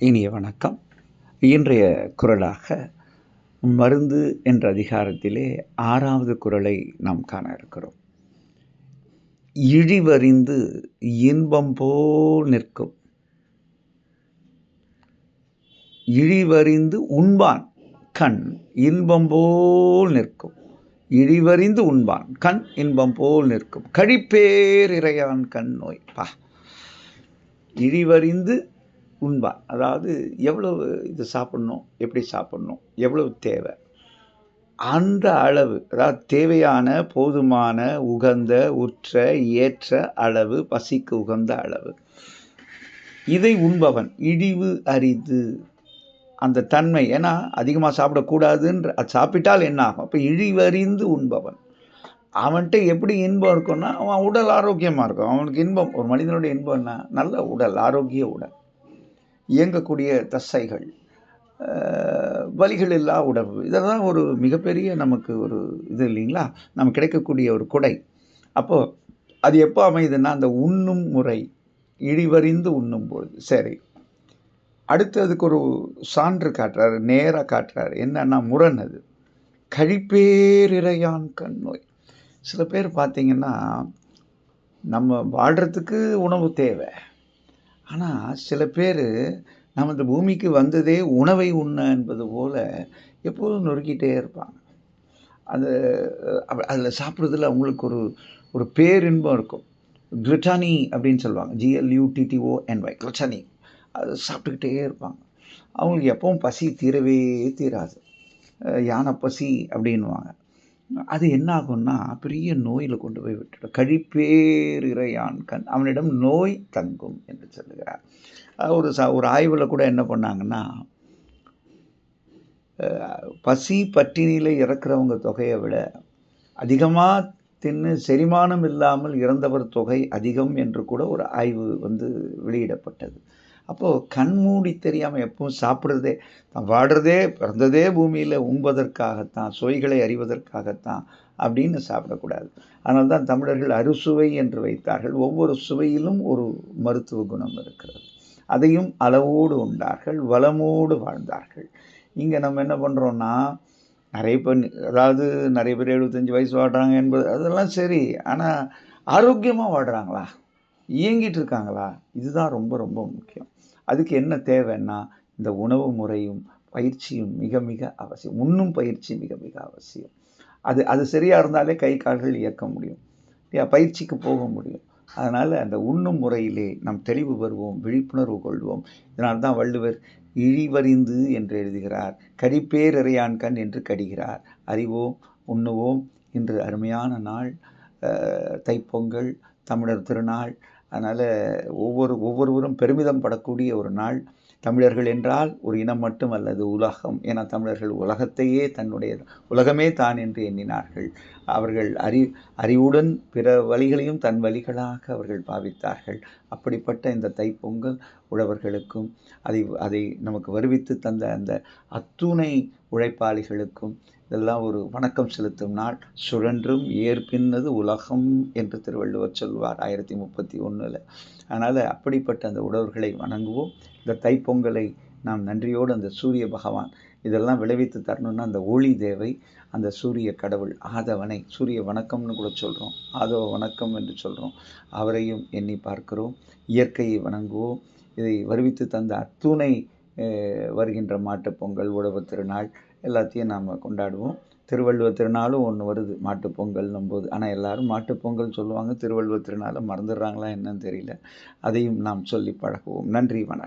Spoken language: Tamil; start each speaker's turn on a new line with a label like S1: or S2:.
S1: இனிய வணக்கம். இன்றைய குறளாக மருந்து என்ற அதிகாரத்திலே 6வது குறளை நாம் காண இருக்கிறோம். இழிவறிந்து இன்பம் போல் நிற்கும். இழிவறிந்து உண்பான் கண் இன்பம் போல் நிற்கும். இழிவறிந்து உண்பான் கண் இன்பம் போல் நிற்கும். கழிப்பேர் இறையான் கண் நோய். இழிவறிந்து உண்பான், அதாவது எவ்வளவு இது சாப்பிடணும், எப்படி சாப்பிடணும், எவ்வளவு தேவை, அந்த அளவு, அதாவது தேவையான போதுமான உகந்த உற்ற ஏற்ற அளவு, பசிக்கு உகந்த அளவு, இதை உண்பவன் இழிவு அரிது அந்த தன்மை. ஏன்னா அதிகமாக சாப்பிடக்கூடாதுன்ற, அது சாப்பிட்டால் என்ன ஆகும்? அப்போ இழிவறிந்து உண்பவன் அவன்கிட்ட எப்படி இன்பம் இருக்கும்னா, அவன் உடல் ஆரோக்கியமாக இருக்கும். அவனுக்கு இன்பம், ஒரு மனிதனுடைய இன்பம்னா நல்ல உடல், ஆரோக்கிய உடல், இயங்கக்கூடிய தசைகள், வலிகள் இல்லா உடம்பு, இதெல்லாம் ஒரு மிகப்பெரிய நமக்கு ஒரு இது இல்லைங்களா, நமக்கு கிடைக்கக்கூடிய ஒரு கொடை. அப்போது அது எப்போ அமையுதுன்னா, அந்த உண்ணும் முறை, இழிவறிந்து உண்ணும் பொழுது. சரி, அடுத்து அதுக்கு ஒரு சான்று காட்டுறாரு, நேராக காட்டுறாரு. என்னன்னா முரண். அது கழிப்பேரிரையான் கண் நோய். சில பேர் பார்த்தீங்கன்னா, நம்ம வாழ்கிறதுக்கு உணவு தேவை, ஆனால் சில பேர் நம்ம இந்த பூமிக்கு வந்ததே உணவை உண்ண என்பது போல் எப்போதும் நொறுக்கிட்டே இருப்பாங்க. அது அதில் சாப்பிட்றதுல அவங்களுக்கு ஒரு பேரின்பம் இருக்கும். குளுட்டானி அப்படின்னு சொல்லுவாங்க, GLUTTONY, குளுட்டானி. அது சாப்பிட்டுக்கிட்டே இருப்பாங்க. அவங்களுக்கு எப்பவும் பசி தீரவே தீராது. யானை பசி அப்படின்வாங்க. அது என்ன ஆகும்னா பெரிய நோயில் கொண்டு போய் விட்டுடும். கழிப்பேர் இறையான் கண் அவனிடம் நோய் தங்கும் என்று சொல்லுகிறார். ஒரு ஆய்வில் கூட என்ன பண்ணாங்கன்னா, பசி பட்டினியில் இறக்குறவங்க தொகையை விட அதிகமாக தின்னு செரிமானம் இல்லாமல் இறந்தவர் தொகை அதிகம் என்று கூட ஒரு ஆய்வு வெளியிடப்பட்டது. அப்போது கண்மூடி தெரியாமல் எப்பவும் சாப்பிட்றதே, தான் வாடுறதே, பிறந்ததே பூமியில் உண்பதற்காகத்தான், சுவைகளை அறிவதற்காகத்தான் அப்படின்னு சாப்பிடக்கூடாது. அதனால தான் தமிழர்கள் அறுசுவை என்று வைத்தார்கள். ஒவ்வொரு சுவையிலும் ஒரு மருத்துவ குணம் இருக்கிறது. அதையும் அளவோடு உண்டார்கள், வளமோடு வாழ்ந்தார்கள். இங்கே நம்ம என்ன பண்ணுறோன்னா, நிறைய பேர் 75 வயசு வாடுறாங்க என்பது அதெல்லாம் சரி, ஆனால் ஆரோக்கியமாக வாடுறாங்களா, இயங்கிட்டு இருக்காங்களா? இதுதான் ரொம்ப ரொம்ப முக்கியம். அதுக்கு என்ன தேவைன்னா, இந்த உணவு முறையும் பயிற்சியும் மிக மிக அவசியம். உண்ணும் பயிற்சி மிக மிக அவசியம். அது சரியாக இருந்தாலே கை கால்கள் இயக்க முடியும், பயிற்சிக்கு போக முடியும். அதனால் அந்த உண்ணும் முறையிலே நாம் தெளிவு பெறுவோம், விழிப்புணர்வு கொள்வோம். இதனால்தான் வள்ளுவர் இழிவறிந்து என்று எழுதுகிறார், கழிப்பேர் இறையான் கண் என்று கடிகிறார். அறிவோம், உண்ணுவோம். இன்று அருமையான நாள், தைப்பொங்கல், தமிழர் திருநாள். அதனால் ஒவ்வொருவரும் பெருமிதம் படக்கூடிய ஒரு நாள். தமிழர்கள் என்றால் ஒரு இனம் மட்டும் அல்லது உலகம். ஏன்னா தமிழர்கள் உலகத்தையே உலகமே தான் என்று எண்ணினார்கள். அவர்கள் அறிவுடன் பிற வழிகளையும் தன் வழிகளாக அவர்கள் பாவித்தார்கள். அப்படிப்பட்ட இந்த தைப்பொங்கல் உழவர்களுக்கும் அதை நமக்கு வருவித்து தந்த அந்த அத்துணை உழைப்பாளிகளுக்கும் இதெல்லாம் ஒரு வணக்கம் செலுத்தும் நாள். சுழன்றும் ஏற்பின்னது உலகம் என்று திருவள்ளுவர் சொல்வார் 1031. அதனால் அப்படிப்பட்ட அந்த உழவர்களை வணங்குவோம். இந்த தைப்பொங்கலை நாம் நன்றியோடு அந்த சூரிய பகவான் இதெல்லாம் விளைவித்து தரணும்னா அந்த ஒளி தேவை. அந்த சூரிய கடவுள் ஆதவனை சூரிய வணக்கம்னு கூட சொல்கிறோம், ஆதவ வணக்கம் என்று சொல்கிறோம். அவரையும் எண்ணி பார்க்கிறோம். இயற்கையை வணங்குவோம். இதை வருவித்து தந்த அத்துணை வருகின்ற மாட்டுப்பொங்கல், உழவர் திருநாள் எல்லாத்தையும் நாம் கொண்டாடுவோம். திருவள்ளுவர் திருநாளும் ஒன்று வருது மாட்டுப்பொங்கல்னும் போது. ஆனால் எல்லாரும் மாட்டுப்பொங்கல் சொல்லுவாங்க, திருவள்ளுவர் திருநாளை மறந்துடுறாங்களா என்னன்னு தெரியல. அதையும் நாம் சொல்லி பழகுவோம். நன்றி, வணக்கம்.